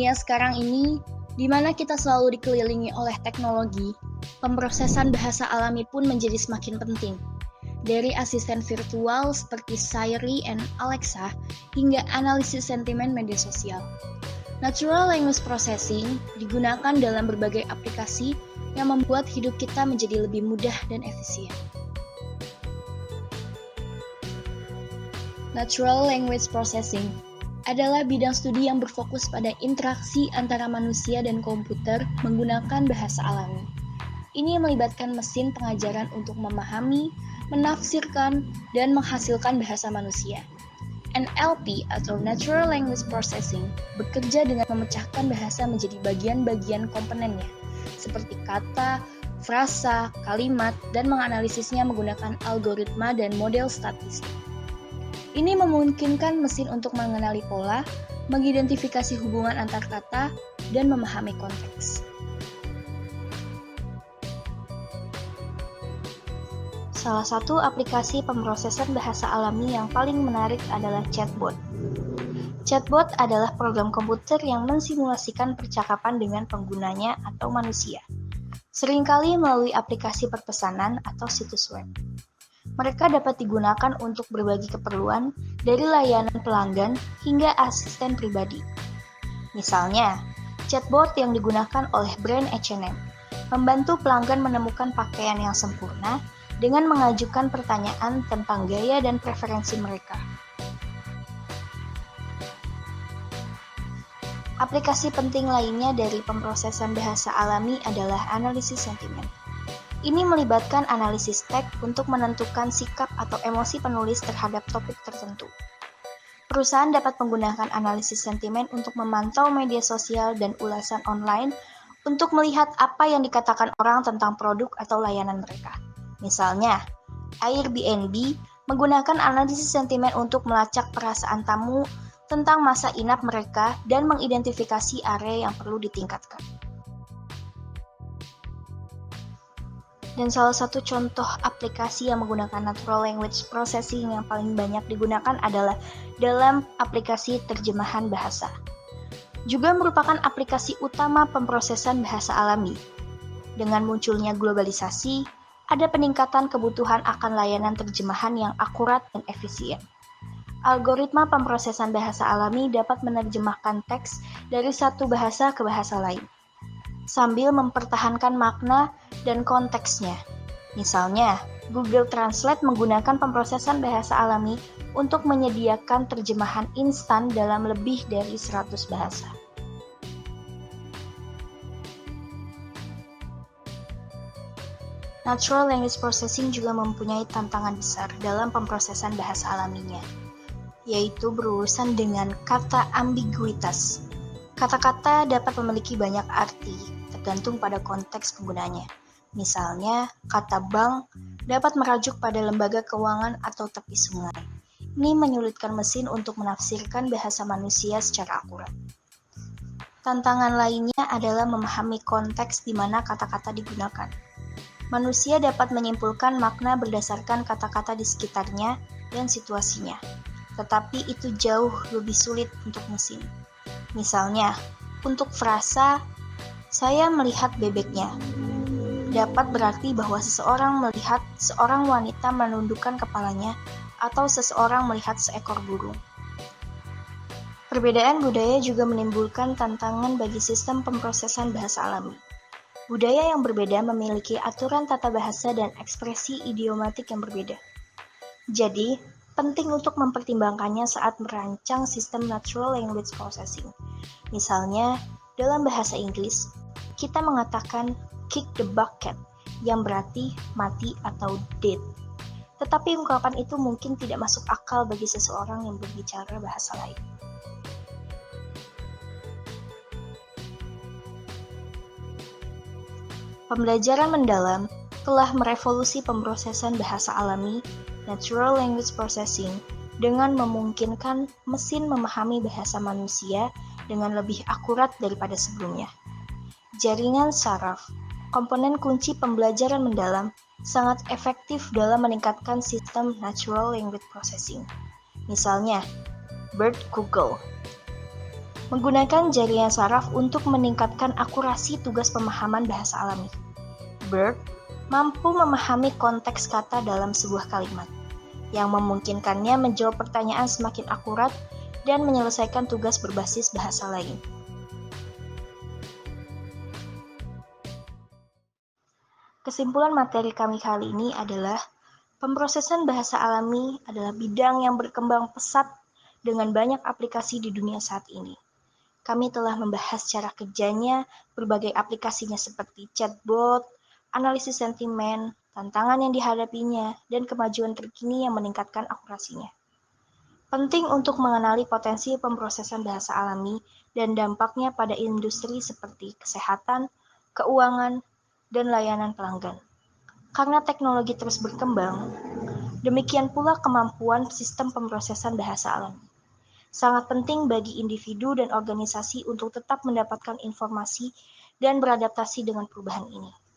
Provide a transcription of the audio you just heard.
dunia sekarang ini, di mana kita selalu dikelilingi oleh teknologi, pemrosesan bahasa alami pun menjadi semakin penting. Dari asisten virtual seperti Siri dan Alexa, hingga analisis sentimen media sosial. Natural Language Processing digunakan dalam berbagai aplikasi yang membuat hidup kita menjadi lebih mudah dan efisien. Natural Language Processing adalah bidang studi yang berfokus pada interaksi antara manusia dan komputer menggunakan bahasa alami. Ini melibatkan mesin pengajaran untuk memahami, menafsirkan, dan menghasilkan bahasa manusia. NLP atau Natural Language Processing bekerja dengan memecahkan bahasa menjadi bagian-bagian komponennya, seperti kata, frasa, kalimat, dan menganalisisnya menggunakan algoritma dan model statistik. Ini memungkinkan mesin untuk mengenali pola, mengidentifikasi hubungan antar kata, dan memahami konteks. Salah satu aplikasi pemrosesan bahasa alami yang paling menarik adalah chatbot. Chatbot adalah program komputer yang mensimulasikan percakapan dengan penggunanya atau manusia, seringkali melalui aplikasi perpesanan atau situs web. Mereka dapat digunakan untuk berbagi keperluan dari layanan pelanggan hingga asisten pribadi. Misalnya, chatbot yang digunakan oleh brand H&M membantu pelanggan menemukan pakaian yang sempurna dengan mengajukan pertanyaan tentang gaya dan preferensi mereka. Aplikasi penting lainnya dari pemrosesan bahasa alami adalah analisis sentimen. Ini melibatkan analisis teks untuk menentukan sikap atau emosi penulis terhadap topik tertentu. Perusahaan dapat menggunakan analisis sentimen untuk memantau media sosial dan ulasan online untuk melihat apa yang dikatakan orang tentang produk atau layanan mereka. Misalnya, Airbnb menggunakan analisis sentimen untuk melacak perasaan tamu tentang masa inap mereka dan mengidentifikasi area yang perlu ditingkatkan. Dan salah satu contoh aplikasi yang menggunakan Natural Language Processing yang paling banyak digunakan adalah dalam aplikasi terjemahan bahasa. Juga merupakan aplikasi utama pemrosesan bahasa alami. Dengan munculnya globalisasi, ada peningkatan kebutuhan akan layanan terjemahan yang akurat dan efisien. Algoritma pemrosesan bahasa alami dapat menerjemahkan teks dari satu bahasa ke bahasa lain, sambil mempertahankan makna dan konteksnya. Misalnya, Google Translate menggunakan pemrosesan bahasa alami untuk menyediakan terjemahan instan dalam lebih dari 100 bahasa. Natural Language Processing juga mempunyai tantangan besar dalam pemrosesan bahasa alaminya, yaitu berurusan dengan kata ambiguitas. Kata-kata dapat memiliki banyak arti, tergantung pada konteks penggunanya. Misalnya, kata bank dapat merujuk pada lembaga keuangan atau tepi sungai. Ini menyulitkan mesin untuk menafsirkan bahasa manusia secara akurat. Tantangan lainnya adalah memahami konteks di mana kata-kata digunakan. Manusia dapat menyimpulkan makna berdasarkan kata-kata di sekitarnya dan situasinya, tetapi itu jauh lebih sulit untuk mesin. Misalnya, untuk frasa, saya melihat bebeknya, dapat berarti bahwa seseorang melihat seorang wanita menundukkan kepalanya atau seseorang melihat seekor burung. Perbedaan budaya juga menimbulkan tantangan bagi sistem pemrosesan bahasa alami. Budaya yang berbeda memiliki aturan tata bahasa dan ekspresi idiomatik yang berbeda. Jadi, penting untuk mempertimbangkannya saat merancang sistem Natural Language Processing. Misalnya, dalam bahasa Inggris, kita mengatakan kick the bucket, yang berarti mati atau dead. Tetapi ungkapan itu mungkin tidak masuk akal bagi seseorang yang berbicara bahasa lain. Pembelajaran mendalam telah merevolusi pemrosesan bahasa alami, Natural Language Processing, dengan memungkinkan mesin memahami bahasa manusia dengan lebih akurat daripada sebelumnya. Jaringan saraf, komponen kunci pembelajaran mendalam, sangat efektif dalam meningkatkan sistem Natural Language Processing. Misalnya, BERT Google. Menggunakan jaringan saraf untuk meningkatkan akurasi tugas pemahaman bahasa alami. BERT mampu memahami konteks kata dalam sebuah kalimat, yang memungkinkannya menjawab pertanyaan semakin akurat dan menyelesaikan tugas berbasis bahasa lain. Kesimpulan materi kami kali ini adalah pemrosesan bahasa alami adalah bidang yang berkembang pesat dengan banyak aplikasi di dunia saat ini. Kami telah membahas cara kerjanya, berbagai aplikasinya seperti chatbot, analisis sentimen, tantangan yang dihadapinya, dan kemajuan terkini yang meningkatkan akurasinya. Penting untuk mengenali potensi pemrosesan bahasa alami dan dampaknya pada industri seperti kesehatan, keuangan, dan layanan pelanggan. Karena teknologi terus berkembang, demikian pula kemampuan sistem pemrosesan bahasa alami. Sangat penting bagi individu dan organisasi untuk tetap mendapatkan informasi dan beradaptasi dengan perubahan ini.